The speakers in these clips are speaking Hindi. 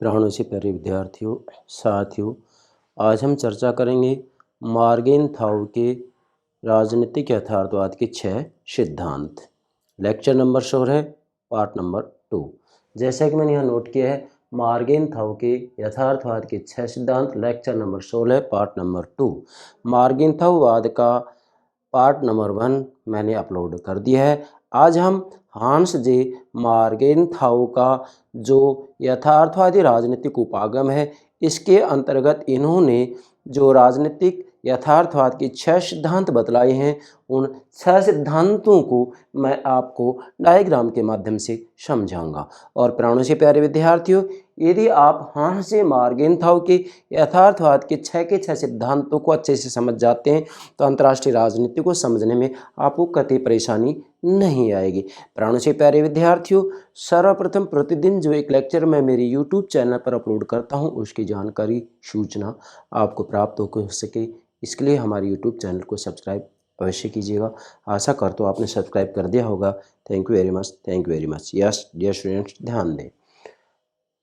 प्राणों से प्यारे विद्यार्थियों, साथियों, आज हम चर्चा करेंगे मॉर्गेनथाउ के राजनीतिक यथार्थवाद के 6 सिद्धांत। लेक्चर नंबर 16 है, पार्ट नंबर 2। जैसा कि मैंने यहाँ नोट किया है, मॉर्गेनथाउ के यथार्थवाद के 6 सिद्धांत, लेक्चर नंबर 16, पार्ट नंबर 2। मॉर्गेनथाउवाद का पार्ट नंबर 1 मैंने अपलोड कर दिया है। आज हम हांस जे मॉर्गेनथाउ का जो यथार्थवादी राजनीतिक उपागम है, इसके अंतर्गत इन्होंने जो राजनीतिक यथार्थवाद के 6 सिद्धांत बतलाए हैं, उन 6 सिद्धांतों को मैं आपको डायग्राम के माध्यम से समझाऊंगा। और प्राणों से प्यारे विद्यार्थियों, यदि आप हांस जे मॉर्गेनथाउ के यथार्थवाद के 6 सिद्धांतों को अच्छे से समझ जाते हैं, तो अंतर्राष्ट्रीय राजनीति को समझने में आपको कतई परेशानी नहीं आएगी। प्राणों से प्यारे विद्यार्थियों, सर्वप्रथम प्रतिदिन जो एक लेक्चर मैं मेरे यूट्यूब चैनल पर अपलोड करता हूं, उसकी जानकारी सूचना आपको प्राप्त हो सके, इसके लिए हमारे यूट्यूब चैनल को सब्सक्राइब अवश्य कीजिएगा। आशा करता हूँ आपने सब्सक्राइब कर दिया होगा। Thank you very much, thank you very much. Yes dear students, ध्यान दें,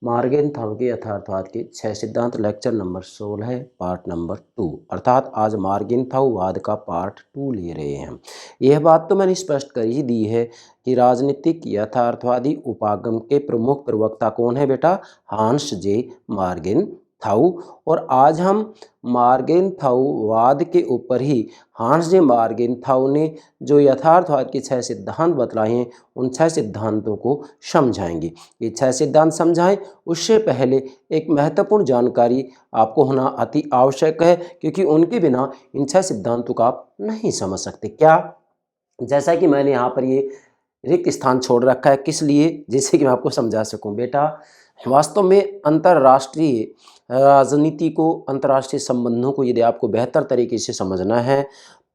मॉर्गेनथाउ के यथार्थवाद के 6 सिद्धांत, लेक्चर नंबर 16 है, पार्ट नंबर 2। अर्थात आज मॉर्गेनथाउवाद का पार्ट 2 ले रहे हैं हम। यह बात तो मैंने स्पष्ट कर ही दी है कि राजनीतिक यथार्थवादी उपागम के प्रमुख प्रवक्ता कौन है बेटा? हांस जे मॉर्गेनथाउ। और आज हम मॉर्गेनथाउवाद के ऊपर ही हांस जे मॉर्गेनथाउ ने जो यथार्थवाद के 6 सिद्धांत बतलाए हैं, उन 6 सिद्धांतों को समझाएंगे। ये 6 सिद्धांत समझाएं उससे पहले एक महत्वपूर्ण जानकारी आपको होना अति आवश्यक है, क्योंकि उनके बिना इन 6 सिद्धांतों को आप नहीं समझ सकते। क्या? जैसा कि मैंने यहाँ पर ये रिक्त स्थान छोड़ रखा है, किस लिए? जिससे कि मैं आपको समझा सकूं। बेटा, वास्तव में अंतर्राष्ट्रीय राजनीति को, अंतर्राष्ट्रीय संबंधों को यदि आपको बेहतर तरीके से समझना है,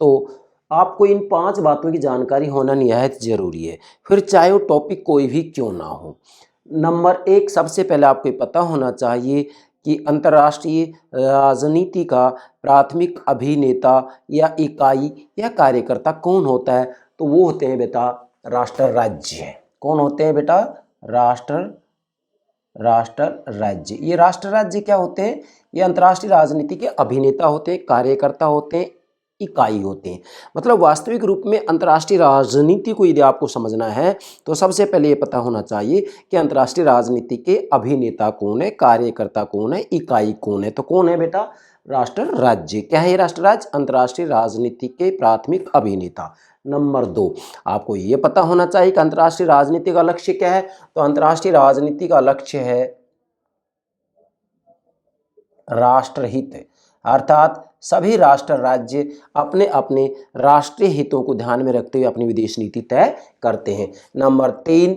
तो आपको इन 5 बातों की जानकारी होना निहायत ज़रूरी है, फिर चाहे वो टॉपिक कोई भी क्यों ना हो। नंबर 1, सबसे पहले आपको ये पता होना चाहिए कि अंतर्राष्ट्रीय राजनीति का प्राथमिक अभिनेता या इकाई या कार्यकर्ता कौन होता है? तो वो होते हैं बेटा राष्ट्र राज्य। कौन होते हैं बेटा? राष्ट्र राज्य। ये राष्ट्र राज्य क्या होते हैं? ये अंतर्राष्ट्रीय राजनीति के अभिनेता होते हैं, कार्यकर्ता होते हैं, इकाई होते हैं। मतलब वास्तविक रूप में अंतर्राष्ट्रीय राजनीति को यदि आपको समझना है, तो सबसे पहले ये पता होना चाहिए कि अंतर्राष्ट्रीय राजनीति के अभिनेता कौन है, कार्यकर्ता कौन है, इकाई कौन है। तो कौन है बेटा? राष्ट्र राज्य। क्या है ये राष्ट्र राज्य? अंतर्राष्ट्रीय राजनीति के प्राथमिक अभिनेता। नंबर 2, आपको ये पता होना चाहिए कि अंतर्राष्ट्रीय राजनीति का लक्ष्य क्या है? तो अंतर्राष्ट्रीय राजनीति का लक्ष्य है राष्ट्रहित। अर्थात सभी राष्ट्र राज्य अपने अपने राष्ट्रीय हितों को ध्यान में रखते हुए अपनी विदेश नीति तय करते हैं। नंबर 3,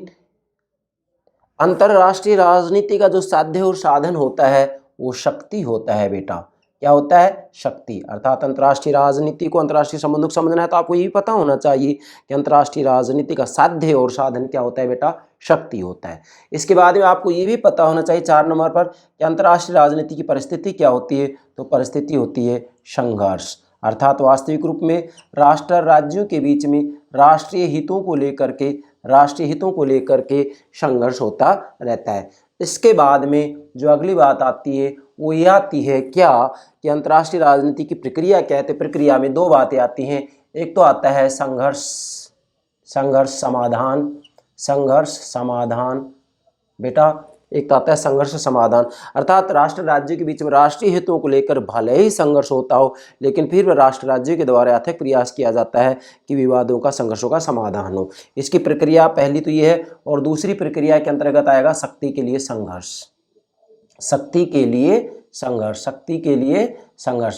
अंतर्राष्ट्रीय राजनीति का जो साध्य और साधन होता है, वो शक्ति होता है बेटा। क्या होता है? शक्ति। अर्थात अंतर्राष्ट्रीय राजनीति को, अंतर्राष्ट्रीय संबंधों को समझना है तो आपको ये भी पता होना चाहिए कि अंतर्राष्ट्रीय राजनीति का साध्य और साधन क्या होता है बेटा? शक्ति होता है। इसके बाद में आपको ये भी पता होना चाहिए 4 नंबर पर कि अंतर्राष्ट्रीय राजनीति की परिस्थिति क्या होती है? तो परिस्थिति होती है संघर्ष। अर्थात वास्तविक रूप में राष्ट्र राज्यों के बीच में राष्ट्रीय हितों को लेकर के संघर्ष होता रहता है। इसके बाद में जो अगली बात आती है, वो ये आती है क्या? कि अंतर्राष्ट्रीय राजनीति की प्रक्रिया क्या है? तो प्रक्रिया में 2 बातें आती हैं। एक तो आता है संघर्ष समाधान बेटा। एक तो आता है संघर्ष समाधान। अर्थात राष्ट्र राज्यों के बीच में राष्ट्रीय हितों को लेकर भले ही संघर्ष होता हो, लेकिन फिर राष्ट्र राज्यों के द्वारा अथक प्रयास किया जाता है कि विवादों का, संघर्षों का समाधान हो। इसकी प्रक्रिया पहली तो ये है, और दूसरी प्रक्रिया के अंतर्गत आएगा शक्ति के लिए संघर्ष।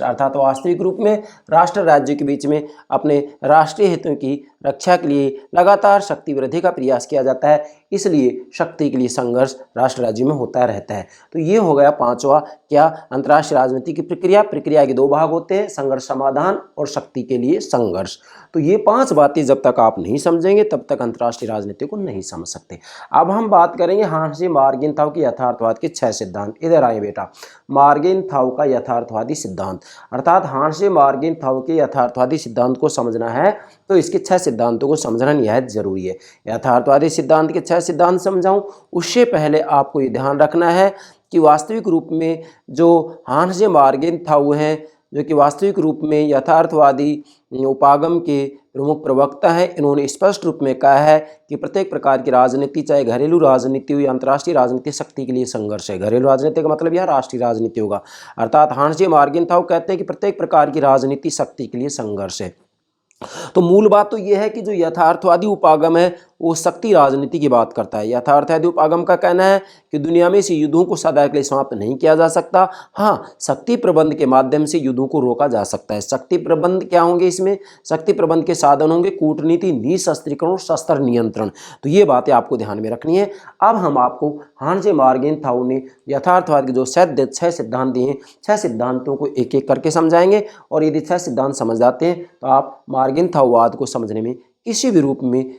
अर्थात वास्तविक रूप में राष्ट्र राज्यों के बीच में अपने राष्ट्रीय हितों की रक्षा के लिए लगातार शक्ति वृद्धि का प्रयास किया जाता है, इसलिए शक्ति के लिए संघर्ष राष्ट्र राज्यों में होता रहता है। तो ये हो गया 5वां, क्या? अंतर्राष्ट्रीय राजनीति की प्रक्रिया के 2 भाग होते हैं, संघर्ष समाधान और शक्ति के लिए संघर्ष। तो ये 5 बातें जब तक आप नहीं समझेंगे, तब तक अंतर्राष्ट्रीय राजनीति को नहीं समझ सकते। अब हम बात करेंगे हांस जे मॉर्गेनथाउ के यथार्थवाद के 6 सिद्धांत। इधर आए बेटा, मॉर्गेनथाउ का यथार्थवादी सिद्धांत। अर्थात हांस जे मॉर्गेनथाउ के यथार्थवादी सिद्धांत को समझना है तो इसके 6 सिद्धांतों को समझना निहायत जरूरी है। यथार्थवादी सिद्धांत के 6 सिद्धांत समझाऊं, उससे पहले आपको ये ध्यान रखना है कि वास्तविक रूप में जो हांस जे मार्गेंथाउ हैं, जो कि वास्तविक रूप में यथार्थवादी उपागम के प्रमुख प्रवक्ता हैं, इन्होंने स्पष्ट रूप में कहा है कि प्रत्येक प्रकार की राजनीति, चाहे घरेलू राजनीति हो या अंतर्राष्ट्रीय राजनीति, शक्ति के लिए संघर्ष है। घरेलू राजनीति का मतलब यह राष्ट्रीय राजनीति होगा। अर्थात हांस जे मार्गेंथाउ कहते हैं कि प्रत्येक प्रकार की राजनीति शक्ति के लिए संघर्ष है। तो मूल बात तो यह है कि जो यथार्थवादी उपागम है वो शक्ति राजनीति की बात करता है। यथार्थवादी उपागम का कहना है कि दुनिया में इस युद्धों को सदा के लिए समाप्त नहीं किया जा सकता, हाँ शक्ति प्रबंध के माध्यम से युद्धों को रोका जा सकता है। शक्ति प्रबंध क्या होंगे? इसमें शक्ति प्रबंध के साधन होंगे कूटनीति, निशस्त्रीकरण और शस्त्र नियंत्रण। तो ये बातें आपको ध्यान में रखनी है। अब हम आपको हांस जे मार्गेंथाउ ने यथार्थवाद के जो 6 सिद्धांत दिए हैं, 6 सिद्धांतों को एक एक करके समझाएंगे। और यदि 6 सिद्धांत समझ जाते हैं तो आप मार्गेंथाउवाद को समझने में किसी भी रूप में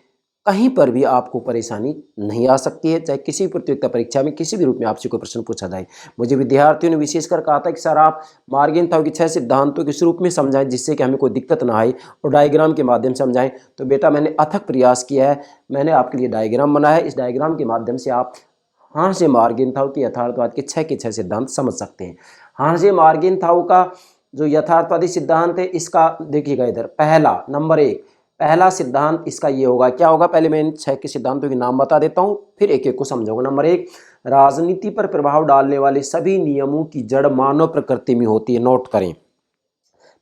कहीं पर भी आपको परेशानी नहीं आ सकती है। चाहे किसी भी प्रतियोगिता परीक्षा में किसी भी रूप में आपसे कोई प्रश्न पूछा जाए। मुझे विद्यार्थियों ने विशेषकर कहा था कि सर आप मार्गेंथाउ के 6 सिद्धांतों के रूप में समझाएं जिससे कि हमें कोई दिक्कत ना आए और डायग्राम के माध्यम से समझाएं। तो बेटा मैंने अथक प्रयास किया है, मैंने आपके लिए डायग्राम बनाया है। इस डायग्राम के माध्यम से आप हांस जे मार्गेंथाउ के यथार्थवाद के 6 के 6 सिद्धांत समझ सकते हैं। हांस जे मार्गेंथाउ का जो यथार्थवादी सिद्धांत है, इसका देखिएगा इधर पहला नंबर 1 पहला सिद्धांत इसका ये होगा। क्या होगा? पहले मैं इन 6 के सिद्धांतों के नाम बता देता हूं, फिर एक एक को समझाऊंगा। नंबर 1, राजनीति पर प्रभाव डालने वाले सभी नियमों की जड़ मानव प्रकृति में होती है। नोट करें,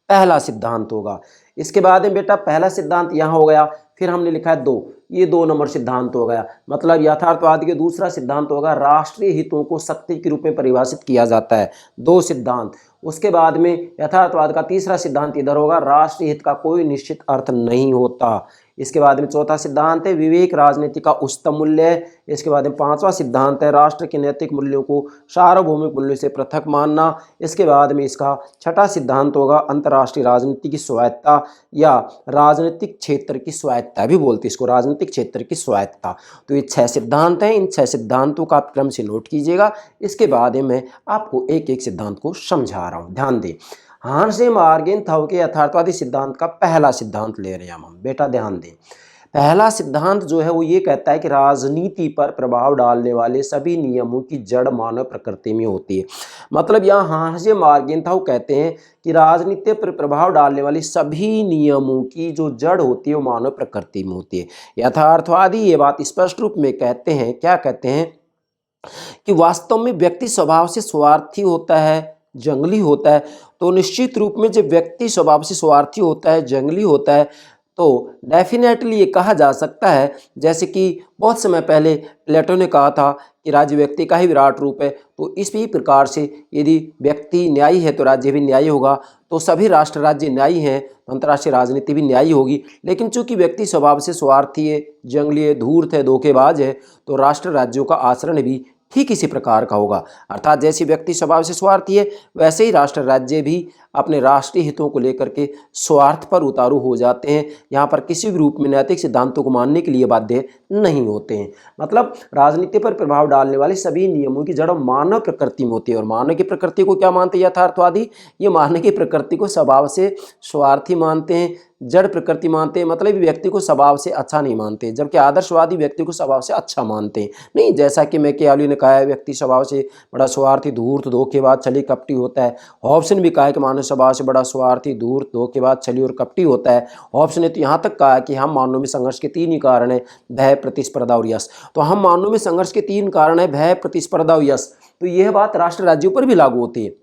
पहला सिद्धांत होगा। इसके बाद में बेटा पहला सिद्धांत यहाँ हो गया, फिर हमने लिखा है 2, ये 2 नंबर सिद्धांत हो गया। मतलब यथार्थवाद के दूसरा सिद्धांत होगा राष्ट्रीय हितों को शक्ति के रूप में परिभाषित किया जाता है। 2 सिद्धांत। उसके बाद में यथार्थवाद का तीसरा सिद्धांत इधर होगा, राष्ट्रीय हित का कोई निश्चित अर्थ नहीं होता। इसके बाद में चौथा सिद्धांत है विवेक राजनीति का उच्चतम मूल्य है। इसके बाद में 5वां सिद्धांत है राष्ट्र के नैतिक मूल्यों को सार्वभौमिक मूल्यों से पृथक मानना। इसके बाद में इसका 6वां सिद्धांत होगा अंतर्राष्ट्रीय राजनीति की स्वायत्ता या राजनीतिक क्षेत्र की स्वायत्ता भी बोलते हैं इसको, राजनीतिक क्षेत्र की स्वायत्ता। तो ये 6 सिद्धांत हैं, इन 6 सिद्धांतों का आप क्रम से नोट कीजिएगा। इसके बाद मैं आपको एक एक सिद्धांत को समझा रहा हूँ, ध्यान दें। हांस जे मार्गेंथाउ के यथार्थवादी सिद्धांत का पहला सिद्धांत ले रहे हैं हम, बेटा ध्यान दें। पहला सिद्धांत जो है वो ये कहता है कि राजनीति पर प्रभाव डालने वाले सभी नियमों की जड़ मानव प्रकृति में होती है। मतलब यहाँ हांस जे मार्गेंथाउ कहते हैं कि राजनीति पर प्रभाव डालने वाले सभी नियमों की जो जड़ होती है वो मानव प्रकृति में होती है। यथार्थवादी ये बात स्पष्ट रूप में कहते हैं, क्या कहते हैं कि वास्तव में व्यक्ति स्वभाव से स्वार्थी होता है, जंगली होता है। तो निश्चित रूप में जब व्यक्ति स्वभाव से स्वार्थी होता है, जंगली होता है, तो डेफिनेटली ये कहा जा सकता है, जैसे कि बहुत समय पहले प्लेटो ने कहा था कि राज्य व्यक्ति का ही विराट रूप है। तो इसी प्रकार से यदि व्यक्ति न्यायी है तो राज्य भी न्यायी होगा, तो सभी राष्ट्र राज्य न्यायी हैं तो अंतर्राष्ट्रीय राजनीति भी न्यायी होगी। लेकिन चूंकि व्यक्ति स्वभाव से स्वार्थी है, जंगली है, धूर्त है, धोखेबाज है, तो राष्ट्र राज्यों का आचरण भी ठीक इसी प्रकार का होगा। अर्थात जैसे व्यक्ति स्वभाव से स्वार्थी है वैसे ही राष्ट्र राज्य भी अपने राष्ट्रीय हितों को लेकर के स्वार्थ पर उतारू हो जाते हैं। यहाँ पर किसी भी रूप में नैतिक सिद्धांतों को मानने के लिए बाध्य नहीं होते हैं। मतलब राजनीति पर प्रभाव डालने वाले सभी नियमों की जड़ मानव प्रकृति में होती है। और मानव की प्रकृति को क्या मानते हैं यथार्थवादी? ये मानव की प्रकृति को स्वभाव से स्वार्थी मानते हैं, जड़ प्रकृति मानते हैं। मतलब व्यक्ति को स्वभाव से अच्छा नहीं मानते, जबकि आदर्शवादी व्यक्ति को स्वभाव से अच्छा मानते हैं। नहीं, जैसा कि मैकियावेली ने कहा है व्यक्ति स्वभाव से बड़ा स्वार्थी, धूर्त, धोखेबाज, छली, कपटी होता है। हॉब्स ने भी कहा है कि मानव स्वभाव से बड़ा स्वार्थी, धूर्त, धोखेबाज, छली और कपटी होता है। हॉब्स ने तो यहाँ तक कहा कि हम मानव में संघर्ष के 3 ही कारण हैं, भय, प्रतिस्पर्धा और यश। तो हम मानव में संघर्ष के 3 कारण है, भय, प्रतिस्पर्धा और यश। तो यह बात राष्ट्र राज्यों पर भी लागू होती है।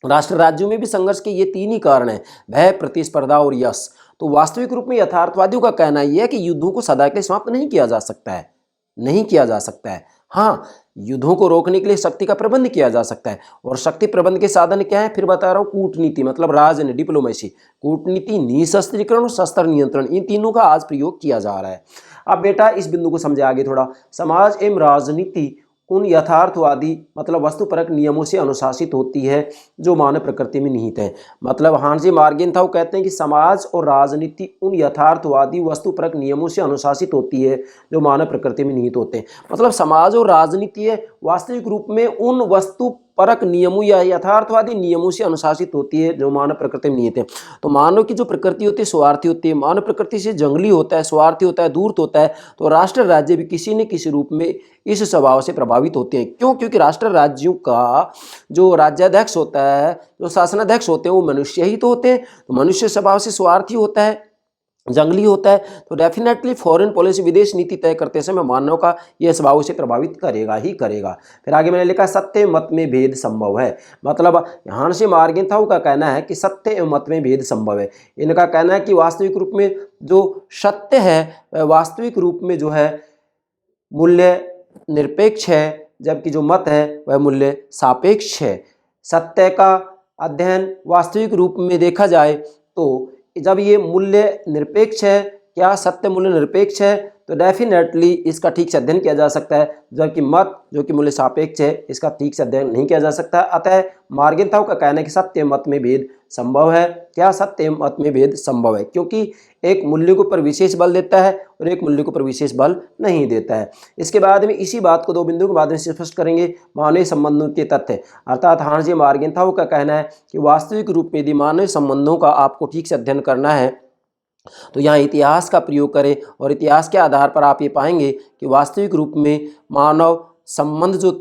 राष्ट्र राज्यों में भी संघर्ष के ये 3 ही कारण है, भय, प्रतिस्पर्धा और यश। तो वास्तविक रूप में यथार्थवादियों का कहना यह है कि युद्धों को सदा के लिए समाप्त नहीं किया जा सकता है, नहीं किया जा सकता है। हाँ, युद्धों को रोकने के लिए शक्ति का प्रबंध किया जा सकता है। और शक्ति प्रबंध के साधन क्या है? फिर बता रहा हूँ, कूटनीति मतलब राजनीति, डिप्लोमेसी, कूटनीति, निशस्त्रीकरण और शस्त्र नियंत्रण, इन तीनों का आज प्रयोग किया जा रहा है। अब बेटा इस बिंदु को समझे आगे थोड़ा। समाज एवं राजनीति उन यथार्थवादी मतलब वस्तुपरक नियमों से अनुशासित होती है जो मानव प्रकृति में निहित है। मतलब हांस जे मार्गेंथाउ कहते हैं कि समाज और राजनीति उन यथार्थवादी वस्तुपरक नियमों से अनुशासित होती है जो मानव प्रकृति में निहित होते हैं। मतलब समाज और राजनीति वास्तविक रूप में उन वस्तु परक नियमों या यथार्थवादी नियमों से अनुशासित होती है, जो मानव प्रकृति में निहित है। तो मानव की जो प्रकृति होती है स्वार्थी होती है, मानव प्रकृति से जंगली होता है, स्वार्थी होता है, धूर्त होता है। तो राष्ट्र राज्य भी किसी न किसी रूप में इस स्वभाव से प्रभावित होते हैं। क्यों? क्योंकि राष्ट्र राज्यों का जो राज्याध्यक्ष होता है, जो शासनाध्यक्ष होते हैं, वो मनुष्य ही तो होते हैं। तो मनुष्य स्वभाव से स्वार्थी होता है, जंगली होता है। तो डेफिनेटली फॉरेन पॉलिसी, विदेश नीति तय करते समय मानव का यह स्वभाव उसे प्रभावित करेगा ही करेगा। फिर आगे मैंने लिखा सत्य मत में भेद संभव है। मतलब हांस मार्गेंथाउ का कहना है कि सत्य एवं मत में भेद संभव है। इनका कहना है कि वास्तविक रूप में जो सत्य है वास्तविक रूप में जो है मूल्य निरपेक्ष है, जबकि जो मत है वह मूल्य सापेक्ष है। सत्य का अध्ययन वास्तविक रूप में देखा जाए तो जब ये मूल्य निरपेक्ष है, क्या सत्य मूल्य निरपेक्ष है, तो डेफिनेटली इसका ठीक से अध्ययन किया जा सकता है। जबकि मत जो कि मूल्य सापेक्ष है, इसका ठीक से अध्ययन नहीं किया जा सकता। अतः मार्गेंथाउ का कहना है कि सत्य मत में भेद संभव है। क्या? सत्य मत में भेद संभव है, क्योंकि एक मूल्य के ऊपर विशेष बल देता है और एक मूल्य के ऊपर विशेष बल नहीं देता है। इसके बाद में इसी बात को दो बिंदु के बाद में स्पष्ट करेंगे, मानवीय संबंधों के तथ्य। अर्थात हांस मार्गेंथाउ का कहना है कि वास्तविक रूप में यदि मानवीय संबंधों का आपको ठीक से अध्ययन करना है तो यहाँ इतिहास का प्रयोग करें, और इतिहास के आधार पर आप ये पाएंगे कि वास्तविक रूप में मानव संबंध जो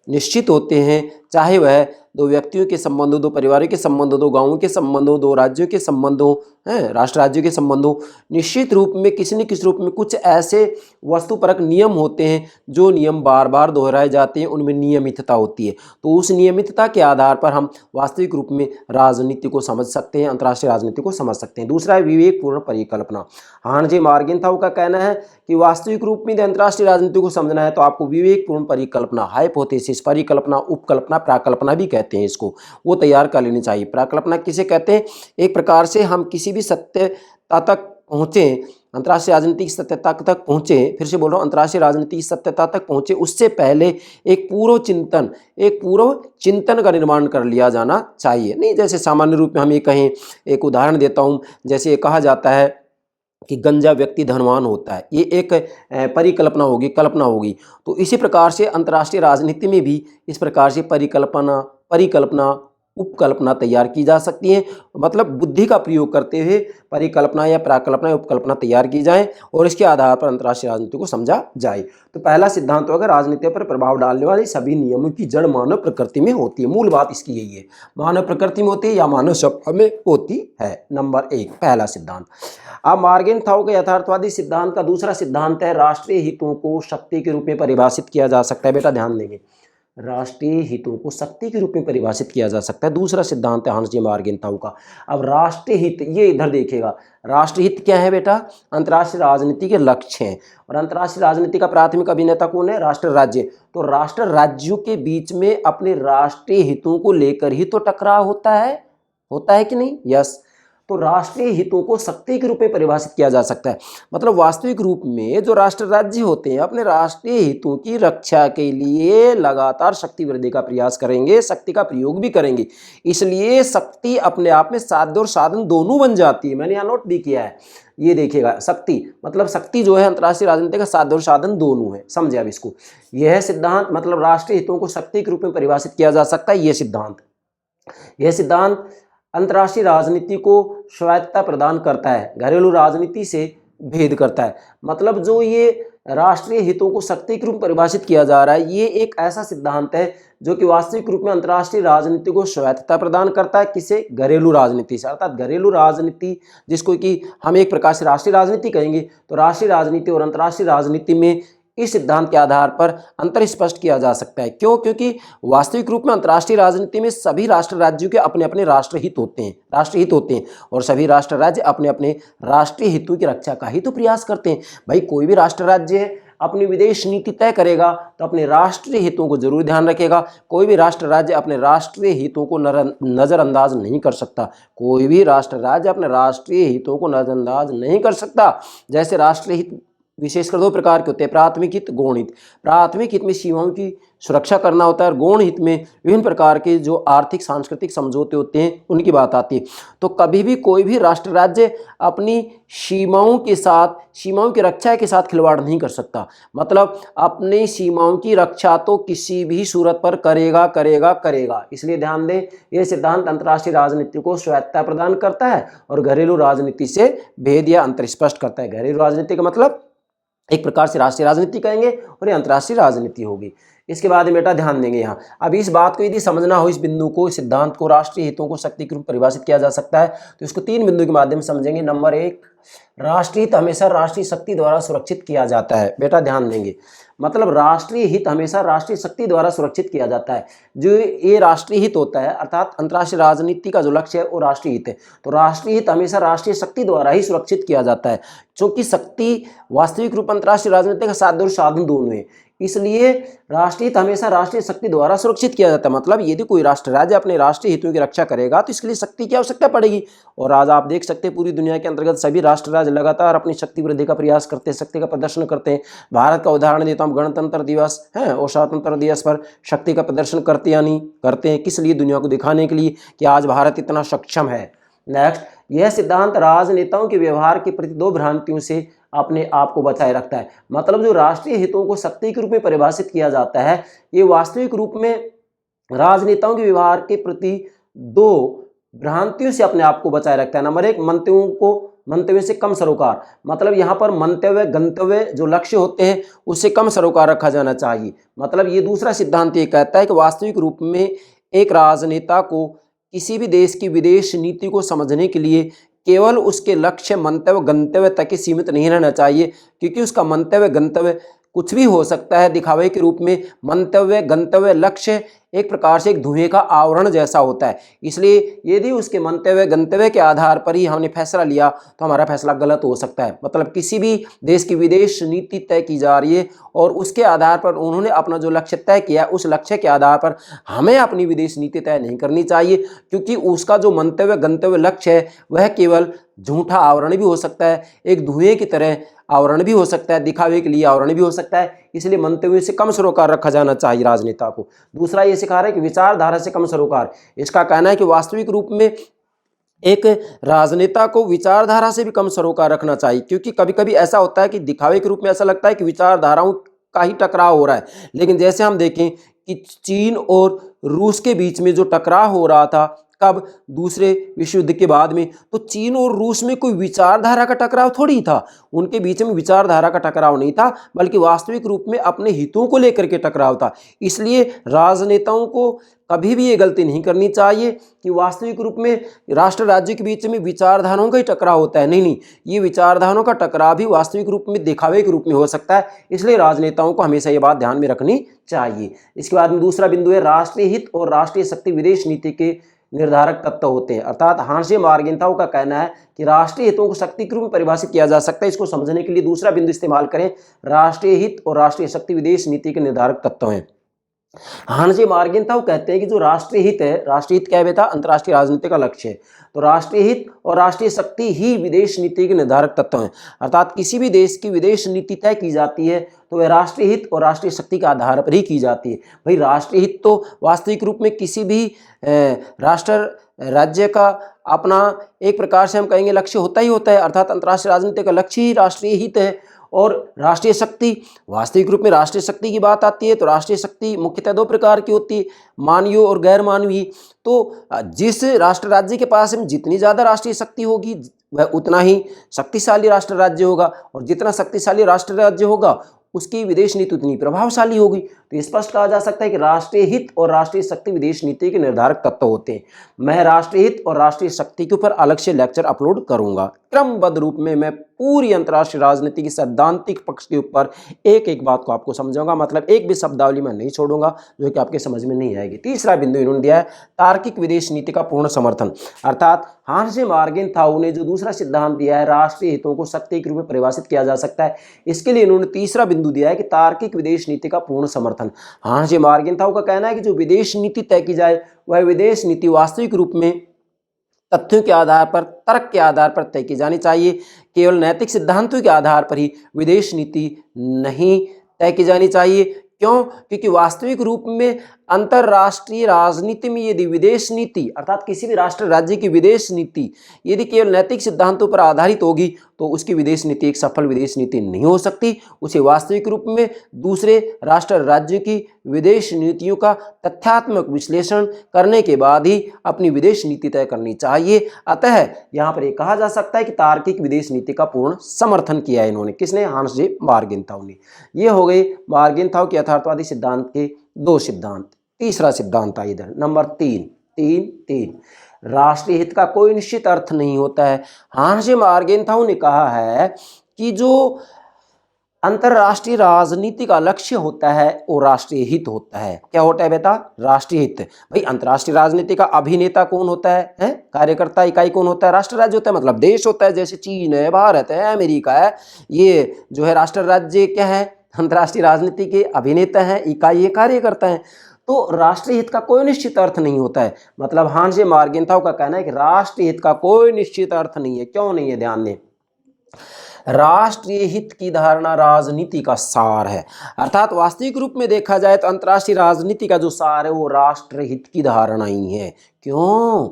निश्चित होते हैं, चाहे वह दो व्यक्तियों के संबंध हो, दो परिवारों के संबंध हो, दो गांवों के संबंध हो, दो राज्यों के संबंध हो, राष्ट्र राज्यों के संबंध हो, निश्चित रूप में किसी न किसी रूप में कुछ ऐसे वस्तुपरक नियम होते हैं जो नियम बार बार दोहराए जाते हैं, उनमें नियमितता होती है। तो उस नियमितता के आधार पर हम वास्तविक रूप में राजनीति को समझ सकते हैं, अंतर्राष्ट्रीय राजनीति को समझ सकते हैं। दूसरा है विवेकपूर्ण परिकल्पना। हांस मार्गेंथाउ का कहना है कि वास्तविक रूप में अंतर्राष्ट्रीय राजनीति को समझना है तो आपको विवेकपूर्ण परिकल्पना, हाइपोथेसिस, परिकल्पना, उपकल्पना, प्राकल्पना भी कहते हैं इसको, वो तैयार कर लेनी चाहिए। प्राकल्पना किसे कहते हैं? एक प्रकार से हम किसी भी सत्यता तक पहुँचे, अंतर्राष्ट्रीय राजनीतिक सत्यता तक पहुँचे, फिर से बोल रहा हूँ, अंतर्राष्ट्रीय राजनीतिक सत्यता तक पहुँचे उससे पहले एक पूर्व चिंतन का निर्माण कर लिया जाना चाहिए। नहीं जैसे सामान्य रूप में हम ये कहें, एक उदाहरण देता हूँ, जैसे कहा जाता है कि गंजा व्यक्ति धनवान होता है, ये एक परिकल्पना होगी, कल्पना होगी। तो इसी प्रकार से अंतर्राष्ट्रीय राजनीति में भी इस प्रकार से परिकल्पना उपकल्पना तैयार की जा सकती है। मतलब बुद्धि का प्रयोग करते हुए परिकल्पना या प्राकल्पना या उपकल्पना तैयार की जाए और इसके आधार पर अंतर्राष्ट्रीय राजनीति को समझा जाए। तो पहला सिद्धांत तो अगर राजनीति पर प्रभाव डालने वाले सभी नियमों की जड़ मानव प्रकृति में होती है। मूल बात इसकी यही है, मानव प्रकृति में होती है या मानव स्वभाव में होती है। नंबर 1 पहला सिद्धांत। अब मार्गेंथाउ के यथार्थवादी सिद्धांत का दूसरा सिद्धांत है राष्ट्रीय हितों को शक्ति के रूप में परिभाषित किया जा सकता है। बेटा ध्यान देंगे, राष्ट्रीय हितों को शक्ति के रूप में परिभाषित किया जा सकता है, दूसरा सिद्धांत है हांस मार्गेंथाउ का। अब राष्ट्रीय हित, ये इधर देखिएगा, राष्ट्रीय हित क्या है बेटा? अंतर्राष्ट्रीय राजनीति के लक्ष्य हैं। और अंतर्राष्ट्रीय राजनीति का प्राथमिक अभिनेता कौन है? राष्ट्र राज्य। तो राष्ट्र राज्यों के बीच में अपने राष्ट्रीय हितों को लेकर ही तो टकराव होता है कि नहीं? यस। तो राष्ट्रीय हितों को शक्ति के रूप में परिभाषित किया जा सकता है। मतलब वास्तविक रूप में जो राष्ट्र राज्य होते हैं अपने राष्ट्रीय हितों की रक्षा के लिए लगातार शक्ति वृद्धि का प्रयास करेंगे, शक्ति का प्रयोग भी करेंगे। इसलिए शक्ति अपने आप में साध्य और साधन दोनों बन जाती है। मैंने यहाँ नोट भी किया है, ये देखिएगा, शक्ति मतलब शक्ति जो है अंतर्राष्ट्रीय राजनीति का साध्य और साधन दोनों है। समझे अब इसको? यह सिद्धांत मतलब राष्ट्रीय हितों को शक्ति के रूप में परिभाषित किया जा सकता है। यह सिद्धांत अंतर्राष्ट्रीय राजनीति को स्वायत्तता प्रदान करता है, घरेलू राजनीति से भेद करता है। मतलब जो ये राष्ट्रीय हितों को शक्ति के रूप में परिभाषित किया जा रहा है, ये एक ऐसा सिद्धांत है जो कि वास्तविक रूप में अंतर्राष्ट्रीय राजनीति को स्वायत्तता प्रदान करता है। किसे? घरेलू राजनीति से। अर्थात घरेलू राजनीति जिसको कि हम एक प्रकार से राष्ट्रीय राजनीति कहेंगे, तो राष्ट्रीय राजनीति और अंतर्राष्ट्रीय राजनीति में इस सिद्धांत के आधार पर अंतर स्पष्ट किया जा सकता है। क्यों? क्योंकि वास्तविक रूप में अंतर्राष्ट्रीय राजनीति में सभी राष्ट्र राज्यों के अपने अपने राष्ट्रहित होते हैं और सभी राष्ट्र राज्य अपने अपने राष्ट्रीय हितों की रक्षा का ही तो प्रयास करते हैं। भाई कोई भी राष्ट्र राज्य अपनी विदेश नीति तय करेगा तो अपने राष्ट्रीय हितों को जरूर ध्यान रखेगा। कोई भी राष्ट्र राज्य अपने राष्ट्रीय हितों को नज़रअंदाज नहीं कर सकता। कोई भी राष्ट्र राज्य अपने राष्ट्रीय हितों को नज़रअंदाज नहीं कर सकता। जैसे राष्ट्रीय हित विशेषकर दो प्रकार के होते हैं, प्राथमिक हित, गौण हित। प्राथमिक हित में सीमाओं की सुरक्षा करना होता है और गौण हित में विभिन्न प्रकार के जो आर्थिक सांस्कृतिक समझौते होते हैं उनकी बात आती है। तो कभी भी कोई भी राष्ट्र राज्य अपनी सीमाओं के साथ, सीमाओं की रक्षा के साथ खिलवाड़ नहीं कर सकता। मतलब अपनी सीमाओं की रक्षा तो किसी भी सूरत पर करेगा करेगा करेगा। इसलिए ध्यान दें, यह सिद्धांत अंतर्राष्ट्रीय राजनीति को स्वायत्तता प्रदान करता है और घरेलू राजनीति से भेद या अंतर स्पष्ट करता है। घरेलू राजनीति का मतलब एक प्रकार से राष्ट्रीय राजनीति कहेंगे और ये अंतर्राष्ट्रीय राजनीति होगी। इसके बाद बेटा ध्यान देंगे यहाँ, अब इस बात को यदि समझना हो, इस बिंदु को, इस सिद्धांत को राष्ट्रीय हितों को शक्ति के रूप में परिभाषित किया जा सकता है, तो इसको तीन बिंदु के माध्यम से समझेंगे। नंबर एक, राष्ट्रीय हित हमेशा राष्ट्रीय शक्ति द्वारा सुरक्षित किया जाता है। बेटा ध्यान देंगे, मतलब राष्ट्रीय हित हमेशा राष्ट्रीय शक्ति द्वारा सुरक्षित किया जाता है। जो ये राष्ट्रीय हित होता है, अर्थात अंतर्राष्ट्रीय राजनीति का जो लक्ष्य है वो राष्ट्रीय हित है, तो राष्ट्रीय हित हमेशा राष्ट्रीय शक्ति द्वारा ही सुरक्षित किया जाता है। क्योंकि शक्ति वास्तविक रूप अंतर्राष्ट्रीय राजनीति का साध्य और साधन दोनों है, इसलिए राष्ट्रीय हित हमेशा राष्ट्रीय शक्ति द्वारा सुरक्षित किया जाता है। मतलब यदि कोई राष्ट्र राज्य अपने राष्ट्रीय हितों की रक्षा करेगा तो इसके लिए शक्ति की आवश्यकता पड़ेगी। और आज आप देख सकते हैं पूरी दुनिया के अंतर्गत सभी राष्ट्र राज्य लगातार अपनी शक्ति वृद्धि का प्रयास करते हैं, शक्ति का प्रदर्शन करते हैं। भारत का उदाहरण देता हूँ, गणतंत्र दिवस है और स्वतंत्रता दिवस पर शक्ति का प्रदर्शन करते या नहीं करते हैं, किस लिए? दुनिया को दिखाने के लिए कि आज भारत इतना सक्षम है। नेक्स्ट, यह सिद्धांत राजनेताओं के व्यवहार के प्रति दो भ्रांतियों से अपने आप को बचाए रखता है। मतलब जो राष्ट्रीय हितों को शक्ति के रूप में परिभाषित किया जाता है, ये वास्तविक रूप में राजनेताओं के व्यवहार के प्रति दो भ्रांतियों से अपने आप को बचाए रखता है। नंबर एक, मंतव्य से कम सरोकार। मतलब यहाँ पर मंतव्य, गंतव्य जो लक्ष्य होते हैं उससे कम सरोकार रखा जाना चाहिए। मतलब ये दूसरा सिद्धांत ये कहता है कि वास्तविक रूप में एक राजनेता को किसी भी देश की विदेश नीति को समझने के लिए केवल उसके लक्ष्य, मंतव्य, गंतव्य तक ही सीमित नहीं रहना चाहिए, क्योंकि उसका मंतव्य, गंतव्य कुछ भी हो सकता है दिखावे के रूप में। मंतव्य, गंतव्य, लक्ष्य एक प्रकार से एक धुएं का आवरण जैसा होता है। इसलिए यदि उसके मंतव्य, गंतव्य के आधार पर ही हमने फैसला लिया तो हमारा फैसला गलत हो सकता है। मतलब किसी भी देश की विदेश नीति तय की जा रही है और उसके आधार पर उन्होंने अपना जो लक्ष्य तय किया, उस लक्ष्य के आधार पर हमें अपनी विदेश नीति तय नहीं करनी चाहिए, क्योंकि उसका जो मंतव्य, गंतव्य, लक्ष्य है वह केवल झूठा आवरण भी हो सकता है, एक धुएं की तरह आवरण भी हो सकता है, दिखावे के लिए आवरण भी हो सकता है। इसलिए मंतव्य से कम सरोकार रखा जाना चाहिए राजनेता को। दूसरा ये सिखा रहा है कि विचारधारा से कम सरोकार। इसका कहना है कि वास्तविक रूप में एक राजनेता को विचारधारा से भी कम सरोकार रखना चाहिए, क्योंकि कभी कभी ऐसा होता है कि दिखावे के रूप में ऐसा लगता है कि विचारधाराओं का ही टकराव हो रहा है। लेकिन जैसे हम देखें कि चीन और रूस के बीच में जो टकराव हो रहा था, कब? दूसरे विश्व युद्ध के बाद में, तो चीन और रूस में कोई विचारधारा का टकराव थोड़ी था, उनके बीच में विचारधारा का टकराव नहीं था, बल्कि वास्तविक रूप में अपने हितों को लेकर के टकराव था। इसलिए राजनेताओं को कभी भी ये गलती नहीं करनी चाहिए कि वास्तविक रूप में राष्ट्र राज्य के बीच में विचारधाराओं का ही टकराव होता है। नहीं, ये विचारधाराओं का टकराव भी वास्तविक रूप में दिखावे के रूप में हो सकता है। इसलिए राजनेताओं को हमेशा ये बात ध्यान में रखनी चाहिए। इसके बाद में दूसरा बिंदु है, राष्ट्रीय हित और राष्ट्रीय शक्ति विदेश नीति के निर्धारक तत्व होते हैं। अर्थात हांसे मार्गेंथाउ का कहना है कि राष्ट्रीय हितों को शक्ति के रूप में परिभाषित किया जा सकता है। इसको समझने के लिए दूसरा बिंदु इस्तेमाल करें, राष्ट्रीय हित और राष्ट्रीय शक्ति विदेश नीति के निर्धारक तत्व हैं। हांसे मार्गेंथाउ कहते हैं कि जो राष्ट्रीय हित है, राष्ट्रीय हित क्या है बेटा? अंतर्राष्ट्रीय राजनीति का लक्ष्य है। तो राष्ट्रीय हित और राष्ट्रीय शक्ति ही विदेश नीति के निर्धारक तत्व हैं। अर्थात किसी भी देश की विदेश नीति तय की जाती है तो वह राष्ट्रीय हित और राष्ट्रीय शक्ति के आधार पर ही की जाती है। भाई राष्ट्रीय हित तो वास्तविक रूप में किसी भी राष्ट्र राज्य का अपना एक प्रकार से हम कहेंगे लक्ष्य होता ही होता है। अर्थात अंतर्राष्ट्रीय राजनीति का लक्ष्य ही राष्ट्रीय हित है। और राष्ट्रीय शक्ति, वास्तविक रूप में राष्ट्रीय शक्ति की बात आती है तो राष्ट्रीय शक्ति मुख्यतः दो प्रकार की होती है, मानवीय और गैर मानवीय। तो जिस राष्ट्र राज्य के पास में जितनी ज़्यादा राष्ट्रीय शक्ति होगी वह उतना ही शक्तिशाली राष्ट्र राज्य होगा, और जितना शक्तिशाली राष्ट्र राज्य होगा उसकी विदेश नीति उतनी प्रभावशाली होगी। तो स्पष्ट कहा जा सकता है कि राष्ट्रीय हित और राष्ट्रीय शक्ति विदेश नीति के निर्धारक तत्व होते हैं। मैं राष्ट्रीय हित और राष्ट्रीय शक्ति के ऊपर अलग से लेक्चर अपलोड करूंगा। क्रमबद्ध रूप में मैं पूरी अंतर्राष्ट्रीय राजनीति की सैद्धांतिक पक्ष के ऊपर एक एक बात को आपको समझाऊंगा। मतलब एक भी शब्दावली मैं नहीं छोड़ूंगा जो कि आपके समझ में नहीं आएगी। तीसरा बिंदु इन्होंने दिया है, तार्किक विदेश नीति का पूर्ण समर्थन। अर्थात हांसे मार्गेंथाउ ने जो दूसरा सिद्धांत दिया है, राष्ट्रीय हितों को शक्ति के रूप में परिभाषित किया जा सकता है, इसके लिए इन्होंने तीसरा बिंदु दिया है कि तार्किक विदेश नीति का पूर्ण समर्थन। हांसे मार्गेंथाउ का कहना है कि जो विदेश नीति तय की जाए वह विदेश नीति वास्तविक रूप में तथ्यों के आधार पर, तर्क के आधार पर तय की जानी चाहिए। केवल नैतिक सिद्धांतों के आधार पर ही विदेश नीति नहीं तय की जानी चाहिए। क्यों? क्योंकि वास्तविक रूप में अंतरराष्ट्रीय राजनीति में यदि विदेश नीति अर्थात किसी भी राष्ट्र राज्य की विदेश नीति यदि केवल नैतिक सिद्धांतों पर आधारित होगी तो उसकी विदेश नीति एक सफल विदेश नीति नहीं हो सकती। उसे वास्तविक रूप में दूसरे राष्ट्र राज्य की विदेश नीतियों का तथ्यात्मक विश्लेषण करने के बाद ही अपनी विदेश नीति तय करनी चाहिए। अतः यहाँ पर यह कहा जा सकता है कि तार्किक विदेश नीति का पूर्ण समर्थन किया है इन्होंने। किसने? हांस जे मार्गेनथाउ ने। ये हो गए मार्गेनथाउ के यथार्थवादी सिद्धांत के दो सिद्धांत। तीसरा सिद्धांत है इधर नंबर 3 राष्ट्रीय हित का कोई निश्चित अर्थ नहीं होता है। हांस जे मार्गेनथाउ ने कहा है कि जो अंतरराष्ट्रीय राजनीति का लक्ष्य होता है वो राष्ट्रीय हित होता है। क्या होता है बेटा? राष्ट्रीय हित। भाई अंतरराष्ट्रीय राजनीति का अभिनेता कौन होता है? कार्यकर्ता इकाई कौन होता है? राष्ट्र राज्य होता है, मतलब देश होता है। जैसे चीन है, भारत है, अमेरिका है, ये जो है राष्ट्र राज्य क्या है? अंतरराष्ट्रीय राजनीति के अभिनेता है, इकाई है, कार्यकर्ता है। तो राष्ट्रीय हित का कोई निश्चित अर्थ नहीं होता है। मतलब हांस जे मार्गेनथाउ का कहना है कि राष्ट्रीय हित का कोई निश्चित अर्थ नहीं है। क्यों नहीं है? ध्यान दें, राष्ट्रीय हित की धारणा राजनीति का सार है। अर्थात वास्तविक रूप में देखा जाए तो अंतर्राष्ट्रीय राजनीति का जो सार है वो राष्ट्र हित की धारणा ही है। क्यों?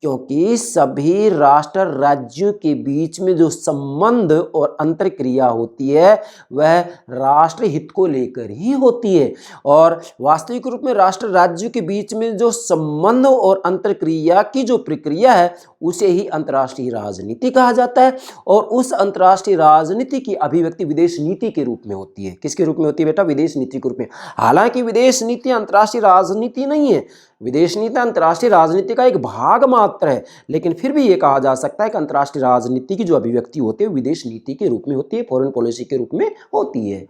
क्योंकि सभी राष्ट्र राज्यों के बीच में जो संबंध और अंतर्क्रिया होती है वह राष्ट्र हित को लेकर ही होती है। और वास्तविक रूप में राष्ट्र राज्यों के बीच में जो संबंध और अंतर्क्रिया की जो प्रक्रिया है उसे ही अंतर्राष्ट्रीय राजनीति कहा जाता है। और उस अंतर्राष्ट्रीय राजनीति की अभिव्यक्ति विदेश नीति के रूप में होती है। किसके रूप में होती है बेटा? विदेश नीति के रूप में। हालांकि विदेश नीति अंतर्राष्ट्रीय राजनीति नहीं है, विदेश नीति अंतर्राष्ट्रीय राजनीति का एक भाग मात्र है, लेकिन फिर भी यह कहा जा सकता है कि अंतर्राष्ट्रीय राजनीति की जो अभिव्यक्ति होती है विदेश नीति के रूप में होती है, फॉरेन पॉलिसी के रूप में होती है।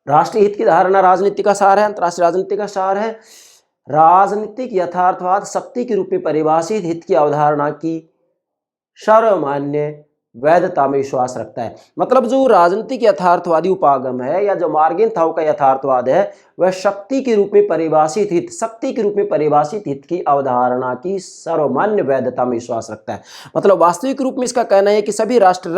राष्ट्रीय हित की धारणा राजनीति का सार है, अंतर्राष्ट्रीय राजनीति का सार है। राजनीतिक यथार्थवाद शक्ति के रूप में परिभाषित हित की अवधारणा की सर्वमान्य वैधता में विश्वास रखता है। मतलब जो राजनीतिक यथार्थवादी उपागम है या जो मार्गेनथाउ का यथार्थवाद है वह शक्ति के रूप में परिभाषित हित, शक्ति के रूप में परिभाषित हित की अवधारणा की सर्वमान्य वैधता में विश्वास रखता है। मतलब वास्तविक रूप में इसका कहना है कि सभी राष्ट्र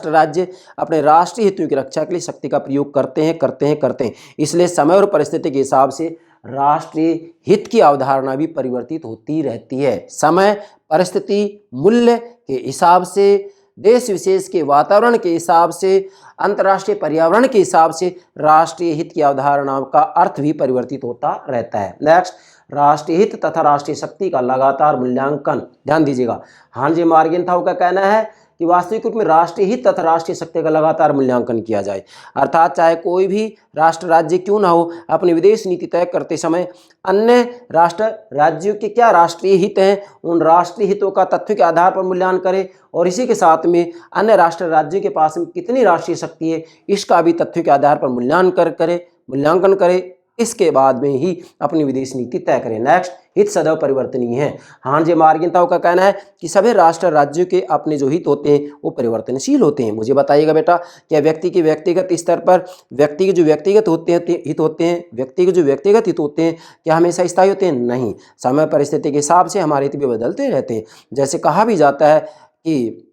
राज्य अपने राष्ट्रीय हितों की रक्षा के लिए शक्ति का प्रयोग करते हैं। इसलिए समय और परिस्थिति के हिसाब से राष्ट्रीय हित की अवधारणा भी परिवर्तित होती रहती है। समय, परिस्थिति, मूल्य के हिसाब से, देश विशेष के वातावरण के हिसाब से, अंतर्राष्ट्रीय पर्यावरण के हिसाब से राष्ट्रीय हित की अवधारणाओं का अर्थ भी परिवर्तित होता रहता है। नेक्स्ट, राष्ट्रीय हित तथा राष्ट्रीय शक्ति का लगातार मूल्यांकन। ध्यान दीजिएगा, हांस जे मार्गेनथाउ का कहना है कि वास्तविक रूप में राष्ट्रीय हित तथा राष्ट्रीय शक्ति का लगातार मूल्यांकन किया जाए। अर्थात चाहे कोई भी राष्ट्र राज्य क्यों ना हो, अपनी विदेश नीति तय करते समय अन्य राष्ट्र राज्यों के क्या राष्ट्रीय हित हैं उन राष्ट्रीय हितों का तथ्यों के आधार पर मूल्यांकन करे और इसी के साथ में अन्य राष्ट्र राज्यों के पास में कितनी राष्ट्रीय शक्ति है इसका भी तथ्यों के आधार पर मूल्यांकन करे। इसके बाद में ही अपनी विदेश नीति तय करें। नेक्स्ट, हित सदैव परिवर्तनीय है। हांस जे मार्गेनथाउ का कहना है कि सभी राष्ट्र राज्यों के अपने जो हित होते हैं वो परिवर्तनशील होते हैं। मुझे बताइएगा बेटा, क्या व्यक्ति के व्यक्तिगत स्तर पर व्यक्ति के जो व्यक्तिगत हित होते हैं क्या हमेशा स्थायी होते हैं? नहीं, समय परिस्थिति के हिसाब से हमारे हित भी बदलते रहते हैं। जैसे कहा भी जाता है कि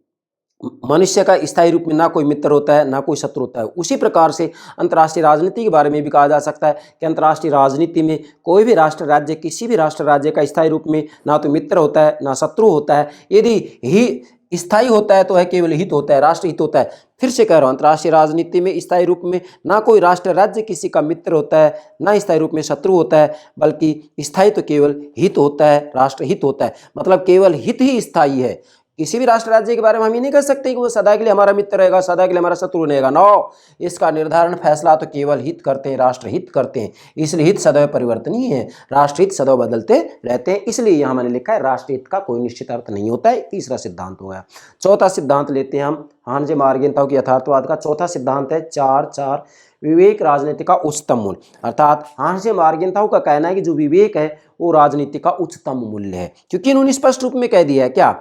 मनुष्य का स्थायी रूप में ना कोई मित्र होता है ना कोई शत्रु होता है, उसी प्रकार से अंतर्राष्ट्रीय राजनीति के बारे में भी कहा जा सकता है कि अंतर्राष्ट्रीय राजनीति में कोई भी राष्ट्र राज्य किसी भी राष्ट्र राज्य का स्थायी रूप में ना तो मित्र होता है ना शत्रु होता है। यदि ही स्थायी होता है तो है केवल हित होता है, राष्ट्र हित होता है। फिर से कह रहा हूँ, अंतर्राष्ट्रीय राजनीति में स्थायी रूप में ना कोई राष्ट्र राज्य किसी का मित्र होता है ना स्थायी रूप में शत्रु होता है, बल्कि स्थायी तो केवल हित होता है, राष्ट्र हित होता है। मतलब केवल हित ही स्थायी है। किसी भी राष्ट्र राज्य के बारे में हम ये नहीं कह सकते कि वो सदा के लिए हमारा मित्र रहेगा, सदा के लिए हमारा शत्रु रहेगा। नो, इसका निर्धारण फैसला तो केवल हित करते हैं, राष्ट्र हित करते हैं। इसलिए हित सदैव परिवर्तनीय है, राष्ट्र हित सदैव बदलते रहते हैं। इसलिए यहाँ मैंने लिखा है राष्ट्रीय हित का कोई निश्चित अर्थ नहीं होता है। तीसरा सिद्धांत हो गया। चौथा सिद्धांत लेते हैं हम हांस जे मार्गेनथाउ के यथार्थवाद का। चौथा सिद्धांत है 4 विवेक राजनीति का उच्चतम मूल्य। अर्थात हांस जे मार्गेनथाउ का कहना है कि जो विवेक है वो राजनीति का उच्चतम मूल्य है, क्योंकि इन्होंने स्पष्ट रूप में कह दिया है क्या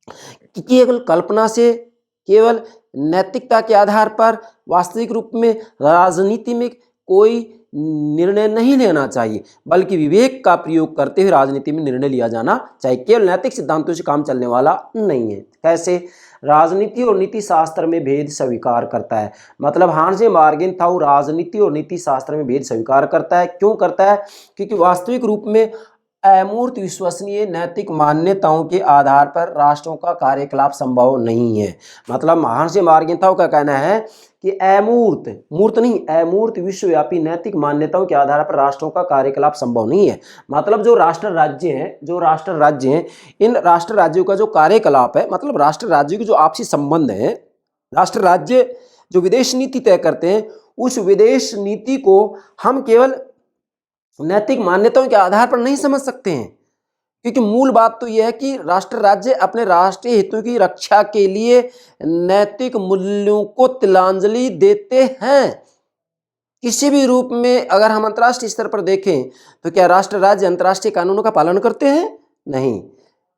कि केवल कल्पना से, केवल नैतिकता के आधार पर वास्तविक रूप में राजनीति में कोई निर्णय नहीं लेना चाहिए, बल्कि विवेक का प्रयोग करते हुए राजनीति में निर्णय लिया जाना चाहिए। केवल नैतिक सिद्धांतों से काम चलने वाला नहीं है। कैसे? राजनीति और नीति शास्त्र में भेद स्वीकार करता है। मतलब हांसे मार्गेंथाउ राजनीति और नीति शास्त्र में भेद स्वीकार करता है। क्यों करता है? क्योंकि वास्तविक रूप में अमूर्त विश्वसनीय नैतिक मान्यताओं के आधार पर राष्ट्रों का कार्यकलाप संभव नहीं है। मतलब महर्षि मार्गेंथाउ का कहना है कि अमूर्त, मूर्त नहीं, अमूर्त विश्वव्यापी नैतिक मान्यताओं के आधार पर राष्ट्रों का कार्यकलाप संभव नहीं है। मतलब जो राष्ट्र राज्य हैं, इन राष्ट्र राज्यों का जो कार्यकलाप है, मतलब राष्ट्र राज्यों के जो आपसी संबंध है, राष्ट्र राज्य जो विदेश नीति तय करते हैं, उस विदेश नीति को हम केवल नैतिक मान्यताओं के आधार पर नहीं समझ सकते हैं। क्योंकि मूल बात तो यह है कि राष्ट्र राज्य अपने राष्ट्रीय हितों की रक्षा के लिए नैतिक मूल्यों को तिलांजलि देते हैं। किसी भी रूप में अगर हम अंतर्राष्ट्रीय स्तर पर देखें तो क्या राष्ट्र राज्य अंतर्राष्ट्रीय कानूनों का पालन करते हैं? नहीं।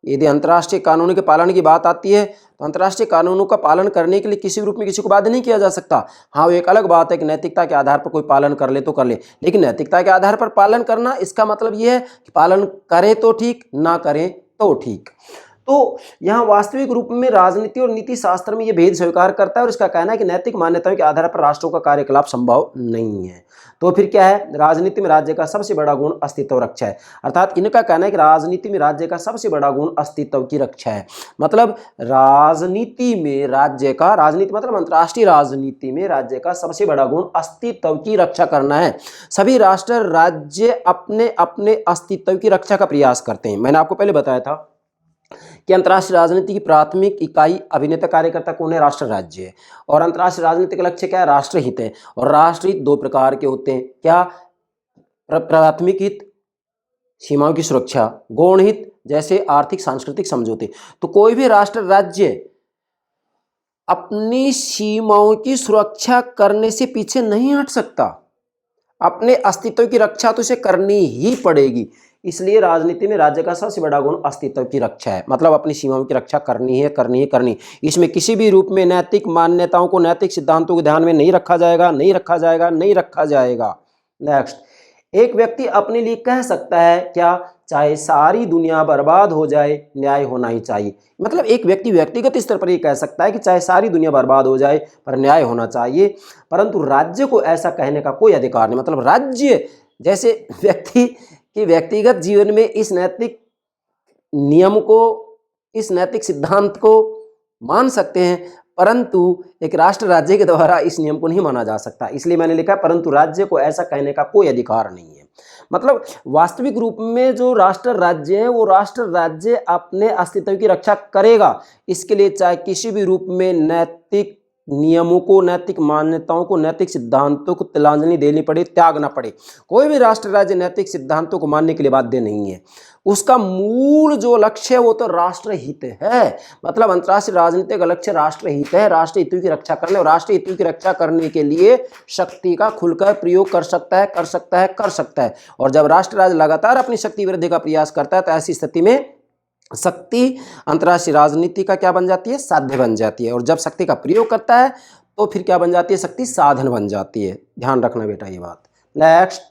यदि अंतर्राष्ट्रीय कानूनों के पालन की बात आती है तो अंतर्राष्ट्रीय कानूनों का पालन करने के लिए किसी रूप में किसी को बाध्य नहीं किया जा सकता। हाँ, वो एक अलग बात है कि नैतिकता के आधार पर कोई पालन कर ले तो कर ले, लेकिन नैतिकता के आधार पर पालन करना इसका मतलब ये है कि पालन करे तो ठीक, ना करें तो ठीक। तो यहाँ वास्तविक रूप में राजनीति और नीति शास्त्र में ये भेद स्वीकार करता है और इसका कहना है कि नैतिक मान्यताओं के आधार पर राष्ट्रों का कार्यकलाप संभव नहीं है। तो फिर क्या है? राजनीति में राज्य का सबसे बड़ा गुण अस्तित्व रक्षा है। अर्थात इनका कहना है कि राजनीति में राज्य का सबसे बड़ा गुण अस्तित्व की रक्षा है। मतलब राजनीति में राज्य का, राजनीति मतलब अंतर्राष्ट्रीय राजनीति में राज्य का सबसे बड़ा गुण अस्तित्व की रक्षा करना है। सभी राष्ट्र राज्य अपने अपने अस्तित्व की रक्षा का प्रयास करते हैं। मैंने आपको पहले बताया था कि अंतर्राष्ट्रीय राजनीति की प्राथमिक इकाई अभिनेता कार्यकर्ता कौन है? राष्ट्र राज्य है। और अंतर्राष्ट्रीय राजनीति का लक्ष्य क्या है? राष्ट्रहित है। और राष्ट्रहित दो प्रकार के होते हैं। क्या? प्राथमिक हित, सीमाओं की सुरक्षा, गौण हित जैसे आर्थिक सांस्कृतिक समझौते। तो कोई भी राष्ट्र राज्य अपनी सीमाओं की सुरक्षा करने से पीछे नहीं हट सकता। अपने अस्तित्व की रक्षा तो उसे करनी ही पड़ेगी। इसलिए राजनीति में राज्य का सबसे बड़ा गुण अस्तित्व की रक्षा है। मतलब अपनी सीमाओं की रक्षा करनी है, करनी है, करनी। इसमें किसी भी रूप में नैतिक मान्यताओं को, नैतिक सिद्धांतों को ध्यान में नहीं रखा जाएगा, नहीं रखा जाएगा, नहीं रखा जाएगा। नेक्स्ट, एक व्यक्ति अपने लिए कह सकता है क्या? चाहे सारी दुनिया बर्बाद हो जाए, न्याय होना ही चाहिए। मतलब एक व्यक्ति व्यक्तिगत स्तर पर ये कह सकता है कि चाहे सारी दुनिया बर्बाद हो जाए पर न्याय होना चाहिए, परंतु राज्य को ऐसा कहने का कोई अधिकार नहीं। मतलब राज्य जैसे व्यक्ति कि व्यक्तिगत जीवन में इस नैतिक नियम को, इस नैतिक सिद्धांत को मान सकते हैं, परंतु एक राष्ट्र राज्य के द्वारा इस नियम को नहीं माना जा सकता। इसलिए मैंने लिखा परंतु राज्य को ऐसा कहने का कोई अधिकार नहीं है। मतलब वास्तविक रूप में जो राष्ट्र राज्य है वो राष्ट्र राज्य अपने अस्तित्व की रक्षा करेगा। इसके लिए चाहे किसी भी रूप में नैतिक नियमों को, नैतिक मान्यताओं को, नैतिक सिद्धांतों को तिलांजलि देनी पड़े, त्यागना पड़े। कोई भी राष्ट्र राज्य नैतिक सिद्धांतों को मानने के लिए बाध्य नहीं है। उसका मूल जो लक्ष्य है वो तो राष्ट्रहित है। मतलब अंतर्राष्ट्रीय राजनीति का लक्ष्य राष्ट्रहित है, राष्ट्रीय हितों की रक्षा करने। और राष्ट्रीय हितों की रक्षा करने के लिए शक्ति का खुलकर प्रयोग कर सकता है, कर सकता है, कर सकता है। और जब राष्ट्र राज्य लगातार अपनी शक्ति वृद्धि का प्रयास करता है तो ऐसी स्थिति में शक्ति अंतर्राष्ट्रीय राजनीति का क्या बन जाती है? साध्य बन जाती है। और जब शक्ति का प्रयोग करता है तो फिर क्या बन जाती है? शक्ति साधन बन जाती है। ध्यान रखना बेटा ये बात। नेक्स्ट,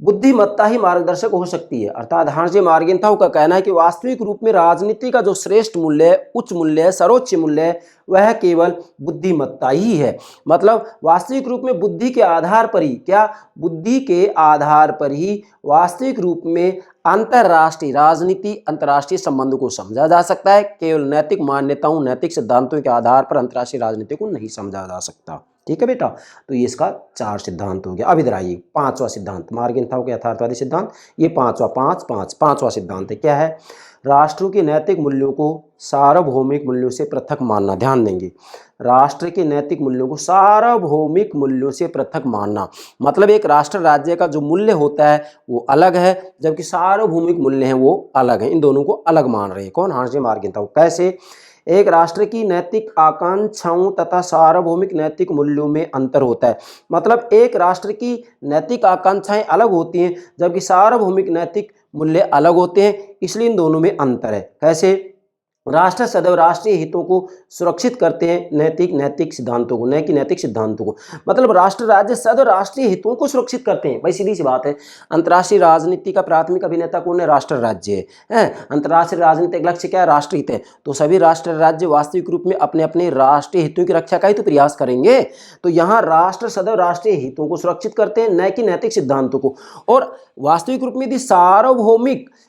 बुद्धिमत्ता ही मार्गदर्शक हो सकती है। अर्थात हांसे मार्गेंथाउ का कहना है कि वास्तविक रूप में राजनीति का जो श्रेष्ठ मूल्य है, उच्च मूल्य है, सर्वोच्च मूल्य है, वह केवल बुद्धिमत्ता ही है। मतलब वास्तविक रूप में बुद्धि के आधार पर ही, क्या? बुद्धि के आधार पर ही वास्तविक रूप में अंतर्राष्ट्रीय राजनीति, अंतर्राष्ट्रीय संबंधों को समझा जा सकता है। केवल नैतिक मान्यताओं, नैतिक सिद्धांतों के आधार पर अंतर्राष्ट्रीय राजनीति को नहीं समझा जा सकता। ठीक है बेटा, तो ये इसका 4 सिद्धांत हो गया। अब इधर आइए, 5वां सिद्धांत, मार्गेंथाउ के यथार्थवादी सिद्धांत। ये 5वां सिद्धांत है। क्या है? राष्ट्रों के नैतिक मूल्यों को सार्वभौमिक मूल्यों से पृथक मानना। ध्यान देंगे, राष्ट्र के नैतिक मूल्यों को सार्वभौमिक मूल्यों से पृथक मानना। मतलब एक राष्ट्र राज्य का जो मूल्य होता है वो अलग है, जबकि सार्वभौमिक मूल्य हैं वो अलग हैं। इन दोनों को अलग मान रहे हैं। कौन? हांसे मार्गेंथाउ। कैसे? एक राष्ट्र की नैतिक आकांक्षाओं तथा सार्वभौमिक नैतिक मूल्यों में अंतर होता है। मतलब एक राष्ट्र की नैतिक आकांक्षाएं अलग होती हैं जबकि सार्वभौमिक नैतिक मूल्य अलग होते हैं, इसलिए इन दोनों में अंतर है। कैसे? राष्ट्र सदैव राष्ट्रीय हितों को सुरक्षित करते हैं, नैतिक सिद्धांतों को, न कि नैतिक सिद्धांतों को। मतलब राष्ट्र राज्य सदैव राष्ट्रीय हितों को सुरक्षित करते हैं, भाई सीधी सी बात है। अंतर्राष्ट्रीय राजनीति का प्राथमिक अभिनेता कौन है? राष्ट्र राज्य है। अंतर्राष्ट्रीय राजनीतिक लक्ष्य क्या है? राष्ट्रहित है। तो सभी राष्ट्र राज्य वास्तविक रूप में अपने अपने राष्ट्रीय हितों की रक्षा का ही तो प्रयास करेंगे। तो यहाँ राष्ट्र सदैव राष्ट्रीय हितों को सुरक्षित करते हैं, न कि नैतिक सिद्धांतों को। और वास्तविक रूप में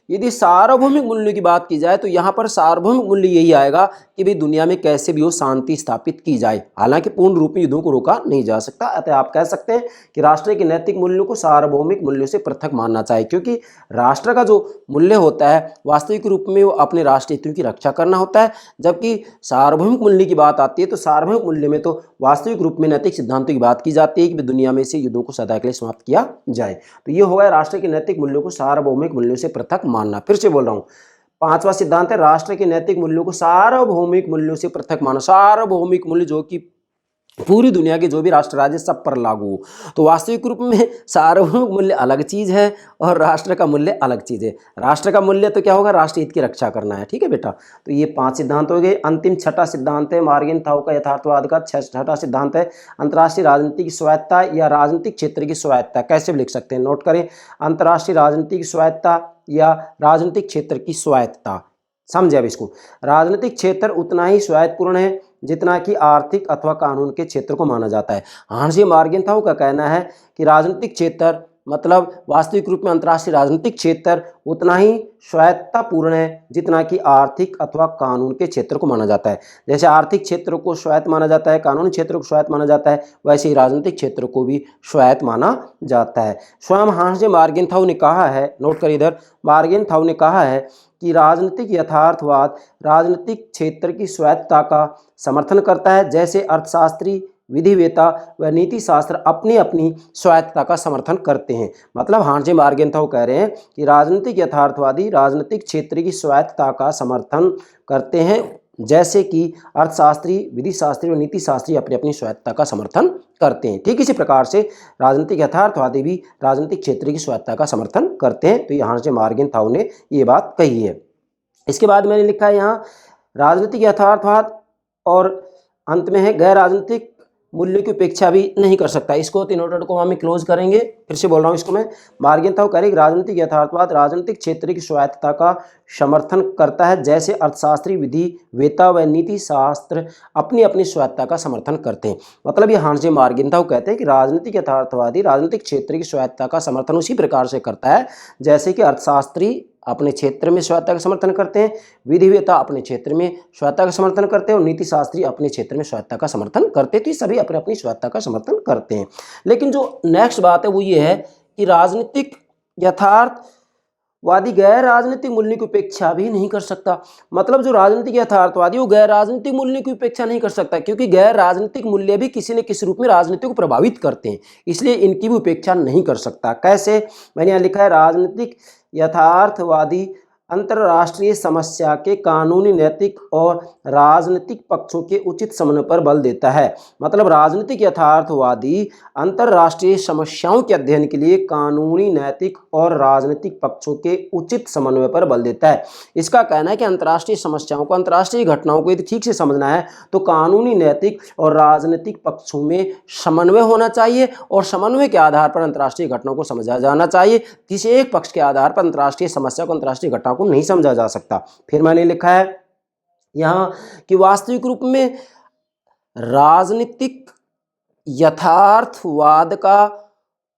यदि सार्वभौमिक मूल्य की बात की जाए तो यहाँ पर सार्वभौमिक मूल्य यही आएगा कि भाई दुनिया में कैसे भी हो शांति स्थापित की जाए। हालांकि पूर्ण रूप में युद्धों को रोका नहीं जा सकता, अतः आप कह सकते हैं कि राष्ट्र के नैतिक मूल्यों को सार्वभौमिक मूल्यों से पृथक मानना चाहिए, क्योंकि राष्ट्र का जो मूल्य होता है वास्तविक रूप में वो अपने राष्ट्रीय हितों की रक्षा करना होता है। जबकि सार्वभौमिक मूल्य की बात आती है तो सार्वभौमिक मूल्य में तो वास्तविक रूप में नैतिक सिद्धांतों की बात की जाती है कि दुनिया में से युद्धों को सदा के लिए समाप्त किया जाए। तो ये होगा राष्ट्र के नैतिक मूल्यों को सार्वभौमिक मूल्यों से पृथक मानना। फिर से बोल रहा हूं, पांचवा सिद्धांत है राष्ट्र के नैतिक मूल्यों को सार्वभौमिक मूल्यों से पृथक मानना। सार्वभौमिक मूल्य जो कि पूरी दुनिया के जो भी राष्ट्र राज्य सब पर लागू। तो वास्तविक रूप में सार्वभौमिक मूल्य अलग चीज है और राष्ट्र का मूल्य अलग चीज है। राष्ट्र का मूल्य तो क्या होगा? राष्ट्रीय हित की रक्षा करना है। ठीक है बेटा, तो ये 5 सिद्धांत हो गए। अंतिम छठा सिद्धांत है मार्गेनथाउ का यथार्थवाद का छठा सिद्धांत है अंतर्राष्ट्रीय राजनीति की स्वायत्ता या राजनीतिक क्षेत्र की स्वायत्ता। कैसे भी लिख सकते हैं, नोट करें, अंतर्राष्ट्रीय राजनीति की स्वायत्ता या राजनीतिक क्षेत्र की स्वायत्ता। समझे अब इसको? राजनीतिक क्षेत्र उतना ही स्वायत्तपूर्ण है जितना कि आर्थिक अथवा कानून के क्षेत्र को माना जाता है। हांस मार्गेनथाउ का कहना है कि राजनीतिक क्षेत्र मतलब वास्तविक रूप में अंतर्राष्ट्रीय राजनीतिक क्षेत्र उतना ही स्वायत्तपूर्ण है जितना कि आर्थिक अथवा कानून के क्षेत्र को माना जाता है। जैसे आर्थिक क्षेत्र को स्वायत्त माना जाता है, कानूनी क्षेत्र को स्वायत्त माना जाता है, वैसे ही राजनीतिक क्षेत्र को भी स्वायत्त माना जाता है। स्वयं हांस मार्गेनथाउ ने कहा है, नोट कर इधर, मार्गेनथाउ ने कहा है कि राजनीतिक यथार्थवाद राजनीतिक क्षेत्र की स्वायत्तता का समर्थन करता है, जैसे अर्थशास्त्री, विधिवेता व नीति शास्त्र अपनी अपनी स्वायत्तता का समर्थन करते हैं। मतलब हांस मार्गेनथाउ कह रहे हैं कि राजनीतिक यथार्थवादी राजनीतिक क्षेत्र की स्वायत्तता का समर्थन करते हैं, जैसे कि अर्थशास्त्री, विधि शास्त्री और नीति शास्त्री अपनी अपनी स्वायत्तता का समर्थन करते हैं। ठीक इसी प्रकार से राजनीतिक यथार्थवादी भी राजनीतिक क्षेत्र की स्वायत्तता का समर्थन करते हैं। तो यहाँ से मार्गेनथाउ ने ये बात कही है। इसके बाद मैंने लिखा है यहाँ राजनीतिक यथार्थवाद और अंत में है गैर राजनीतिक मूल्य की उपेक्षा भी नहीं कर सकता। इसको तीनों डॉट को हम क्लोज करेंगे। फिर से बोल रहा हूँ इसको मैं, मार्गेनथाउ कह रहे राजनीतिक यथार्थवाद राजनीतिक क्षेत्र की स्वायत्तता का समर्थन करता है, जैसे अर्थशास्त्री, विधि वेता व नीति शास्त्र अपनी अपनी स्वायत्तता का समर्थन करते हैं। मतलब ये हांस मार्गेनथाउ कहते हैं कि राजनीतिक यथार्थवादी राजनीतिक क्षेत्र की स्वायत्तता का समर्थन उसी प्रकार से करता है जैसे कि अर्थशास्त्री अपने क्षेत्र में स्वायत्तता का समर्थन करते हैं, विधिवेता अपने क्षेत्र में स्वायत्तता का समर्थन करते हैं और नीति शास्त्री अपने क्षेत्र में स्वायत्तता का समर्थन करते हैं। तो ये सभी अपने अपनी स्वायत्तता का समर्थन करते हैं। लेकिन जो नेक्स्ट बात है वो ये है कि राजनीतिक यथार्थवादी गैर राजनीतिक मूल्य की उपेक्षा भी नहीं कर सकता। मतलब जो राजनीतिक यथार्थवादी वो गैर राजनीतिक मूल्य की उपेक्षा नहीं कर सकता, क्योंकि गैर राजनीतिक मूल्य भी किसी न किसी रूप में राजनीति को प्रभावित करते हैं, इसलिए इनकी भी उपेक्षा नहीं कर सकता। कैसे? मैंने यहाँ लिखा है राजनीतिक यथार्थवादी अंतरराष्ट्रीय समस्या के कानूनी, नैतिक और राजनीतिक पक्षों के उचित समन्वय पर बल देता है। मतलब राजनीतिक यथार्थवादी अंतरराष्ट्रीय समस्याओं के अध्ययन के लिए कानूनी, नैतिक और राजनीतिक पक्षों के उचित समन्वय पर बल देता है। इसका कहना है कि अंतर्राष्ट्रीय समस्याओं को, अंतर्राष्ट्रीय घटनाओं को यदि ठीक से समझना है तो कानूनी, नैतिक और राजनीतिक पक्षों में समन्वय होना चाहिए और समन्वय के आधार पर अंतर्राष्ट्रीय घटनाओं को समझा जाना चाहिए। किसी एक पक्ष के आधार पर अंतर्राष्ट्रीय समस्या को, अंतर्राष्ट्रीय घटनाओं को नहीं समझा जा सकता। फिर मैंने लिखा है यहां कि वास्तविक रूप में राजनीतिक यथार्थवाद का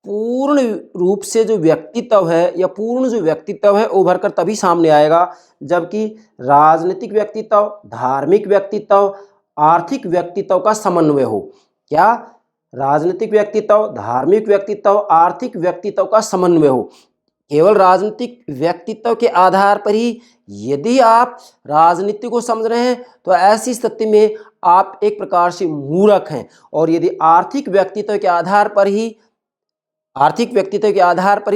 पूर्ण रूप से जो व्यक्तित्व है या पूर्ण जो व्यक्तित्व है उभर कर तभी सामने आएगा जबकि राजनीतिक व्यक्तित्व, धार्मिक व्यक्तित्व, आर्थिक व्यक्तित्व का समन्वय हो। क्या? राजनीतिक व्यक्तित्व, धार्मिक व्यक्तित्व, आर्थिक व्यक्तित्व का समन्वय हो। केवल राजनीतिक व्यक्तित्व के आधार पर ही यदि आप राजनीति को समझ रहे हैं तो ऐसी स्थिति में आप एक प्रकार से मूर्ख हैं, और यदि आर्थिक व्यक्तित्व के आधार पर ही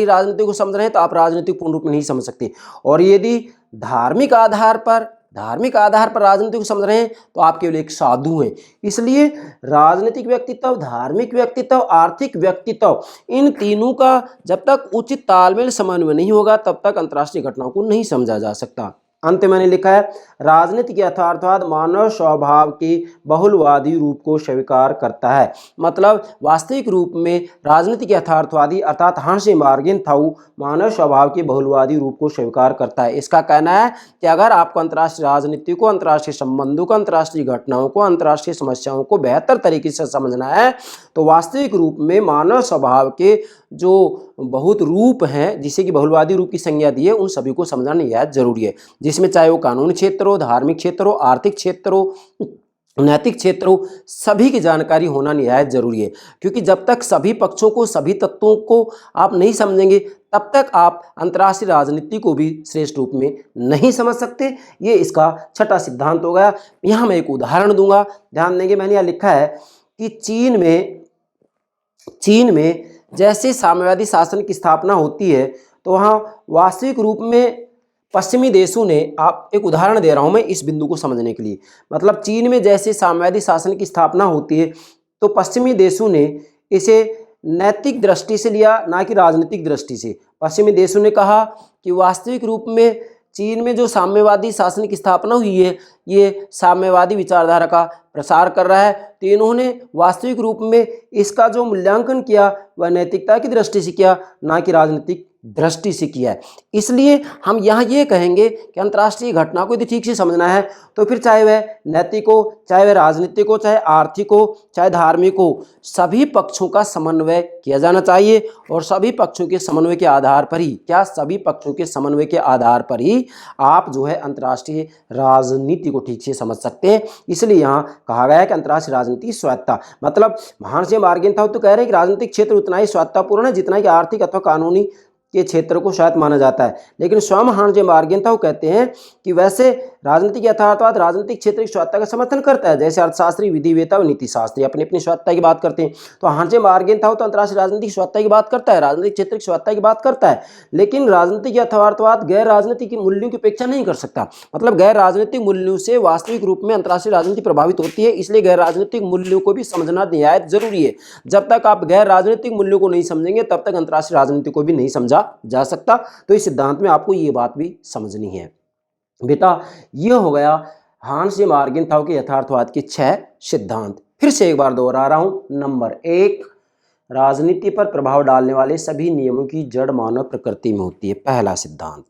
राजनीति को समझ रहे हैं तो आप राजनीति को पूर्ण रूप में नहीं समझ सकते। और यदि धार्मिक आधार पर राजनीति को समझ रहे हैं तो आप केवल एक साधु हैं। इसलिए राजनीतिक व्यक्तित्व, धार्मिक व्यक्तित्व, आर्थिक व्यक्तित्व, इन तीनों का जब तक उचित तालमेल, समन्वय नहीं होगा तब तक अंतर्राष्ट्रीय घटनाओं को नहीं समझा जा सकता। अंत मैंने लिखा है राजनीतिक यथार्थवाद मानव स्वभाव के बहुलवादी रूप को स्वीकार करता है। मतलब वास्तविक रूप में राजनीतिक यथार्थवादी अर्थात हांस मार्गेन थाउ मानव स्वभाव के बहुलवादी रूप को स्वीकार करता है। इसका कहना है कि अगर आपको अंतर्राष्ट्रीय राजनीति को, अंतर्राष्ट्रीय संबंधों को, अंतर्राष्ट्रीय घटनाओं को, अंतर्राष्ट्रीय समस्याओं को बेहतर तरीके से समझना है तो वास्तविक रूप में मानव स्वभाव के जो बहुत रूप हैं जिसे कि बहुलवादी रूप की संज्ञा दी है उन सभी को समझना निहायत जरूरी है, जिसमें चाहे वो कानूनी क्षेत्र हो, धार्मिक क्षेत्र हो, आर्थिक क्षेत्र हो, नैतिक क्षेत्र हो, सभी की जानकारी होना निहायत जरूरी है। क्योंकि जब तक सभी पक्षों को, सभी तत्वों को आप नहीं समझेंगे तब तक आप अंतर्राष्ट्रीय राजनीति को भी श्रेष्ठ रूप में नहीं समझ सकते। ये इसका छठा सिद्धांत हो गया। यहाँ मैं एक उदाहरण दूंगा, ध्यान देंगे। मैंने यहाँ लिखा है कि चीन में जैसे साम्यवादी शासन की स्थापना होती है तो वहाँ वास्तविक रूप में पश्चिमी देशों ने, आप एक उदाहरण दे रहा हूं मैं इस बिंदु को समझने के लिए, मतलब चीन में जैसे साम्यवादी शासन की स्थापना होती है तो पश्चिमी देशों ने इसे नैतिक दृष्टि से लिया, ना कि राजनीतिक दृष्टि से। पश्चिमी देशों ने कहा कि वास्तविक रूप में चीन में जो साम्यवादी शासन की स्थापना हुई है ये साम्यवादी विचारधारा का प्रसार कर रहा है, तो इन्होंने वास्तविक रूप में इसका जो मूल्यांकन किया वह नैतिकता की दृष्टि से किया, ना कि राजनीतिक दृष्टि से किया है। इसलिए हम यहाँ ये कहेंगे कि अंतर्राष्ट्रीय घटना को यदि ठीक से समझना है तो फिर चाहे वह नैतिक हो, चाहे वह राजनीतिक हो, चाहे आर्थिक हो, चाहे धार्मिक हो, सभी पक्षों का समन्वय किया जाना चाहिए। और सभी पक्षों के समन्वय के आधार पर ही, क्या सभी पक्षों के समन्वय के आधार पर ही आप जो है अंतर्राष्ट्रीय राजनीति को ठीक से समझ सकते हैं। इसलिए यहाँ कहा गया है कि अंतर्राष्ट्रीय राजनीति की स्वायत्ता, मतलब हांस मार्गेन थाउ तो कह रहे हैं कि राजनीतिक क्षेत्र उतना ही स्वायत्तापूर्ण है जितना कि आर्थिक अथवा कानूनी के क्षेत्र को शायद माना जाता है। लेकिन स्वयं हांस मार्गेन थाउ कहते हैं कि वैसे राजनीतिक यथार्थवाद राजनीतिक क्षेत्र की स्वायत्ता का समर्थन करता है। जैसे अर्थशास्त्री, विधिवेता और नीति शास्त्री अपनी अपनी स्वायत्ता की बात करते हैं, तो हांस मार्गेन थाउ तो अंतर्राष्ट्रीय राजनीतिक स्वायत्ता की बात करता है, राजनीतिक क्षेत्र की स्वायत्ता की बात करता है। लेकिन राजनीतिक यथार्थवाद गैर राजनीतिक मूल्यों की उपेक्षा नहीं कर सकता। मतलब गैर राजनीतिक मूल्यों से वास्तविक रूप में अंतर्राष्ट्रीय राजनीति प्रभावित होती है, इसलिए गैर राजनीतिक मूल्यों को भी समझना निहायत जरूरी है। जब तक आप गैर राजनीतिक मूल्यों को नहीं समझेंगे तब तक अंतर्राष्ट्रीय राजनीति को भी नहीं समझा जा सकता। तो इस सिद्धांत में आपको ये बात भी समझनी है बेटा। ये हो गया हांस मार्गेन थाउ के यथार्थवाद के 6 सिद्धांत। फिर से एक बार दोहरा रहा हूं। नंबर 1, राजनीति पर प्रभाव डालने वाले सभी नियमों की जड़ मानव प्रकृति में होती है। पहला सिद्धांत।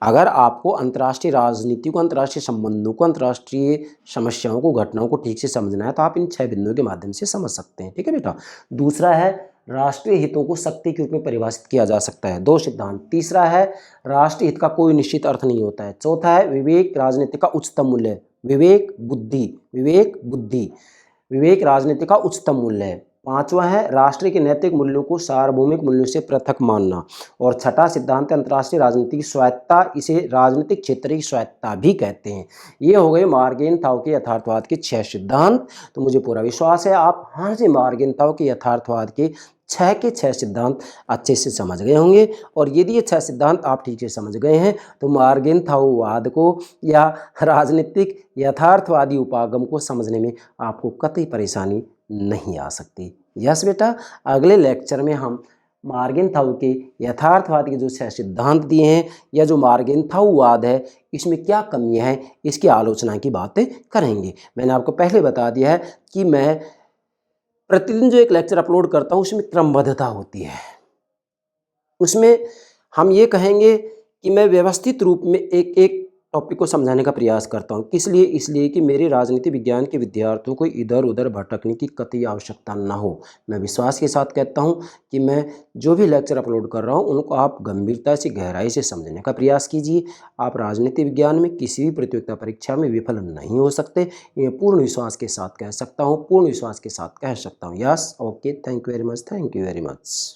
अगर आपको अंतर्राष्ट्रीय राजनीति को, अंतर्राष्ट्रीय संबंधों को, अंतर्राष्ट्रीय समस्याओं को, घटनाओं को ठीक से समझना है तो आप इन 6 बिंदुओं के माध्यम से समझ सकते हैं। ठीक है बेटा। दूसरा है राष्ट्रीय हितों को शक्ति के रूप में परिभाषित किया जा सकता है। 2 सिद्धांत। तीसरा है राष्ट्रीय हित का कोई निश्चित अर्थ नहीं होता है। चौथा है विवेक राजनीति का उच्चतम मूल्य है। विवेक बुद्धि विवेक राजनीति का उच्चतम मूल्य है। 5वां है राष्ट्र के नैतिक मूल्यों को सार्वभौमिक मूल्यों से पृथक मानना। और 6ठा सिद्धांत अंतर्राष्ट्रीय राजनीति की स्वायत्ता, इसे राजनीतिक क्षेत्र की स्वायत्ता भी कहते हैं। ये हो गए मार्गेन थाउ के यथार्थवाद के 6 सिद्धांत। तो मुझे पूरा विश्वास है आप हांस मार्गेन थाउ के यथार्थवाद के 6 के 6 सिद्धांत अच्छे से समझ गए होंगे। और यदि ये 6 सिद्धांत आप ठीक से समझ गए हैं तो मार्गेन थाउ वाद को या राजनीतिक यथार्थवादी उपागम को समझने में आपको कतई परेशानी नहीं आ सकती। यस बेटा, अगले लेक्चर में हम मार्गेन थाउ के यथार्थवाद के जो 6 सिद्धांत दिए हैं या जो मार्गेन थाउ वाद है इसमें क्या कमियां हैं इसकी आलोचना की बातें करेंगे। मैंने आपको पहले बता दिया है कि मैं प्रतिदिन जो एक लेक्चर अपलोड करता हूँ उसमें क्रमबद्धता होती है। उसमें हम ये कहेंगे कि मैं व्यवस्थित रूप में एक एक टॉपिक को समझाने का प्रयास करता हूँ। किस लिए? इसलिए कि मेरे राजनीति विज्ञान के विद्यार्थियों को इधर उधर भटकने की कतई आवश्यकता ना हो। मैं विश्वास के साथ कहता हूँ कि मैं जो भी लेक्चर अपलोड कर रहा हूँ उनको आप गंभीरता से, गहराई से समझने का प्रयास कीजिए। आप राजनीति विज्ञान में किसी भी प्रतियोगिता परीक्षा में विफल नहीं हो सकते, ये पूर्ण विश्वास के साथ कह सकता हूँ, पूर्ण विश्वास के साथ कह सकता हूँ। Yes, okay, thank you very much.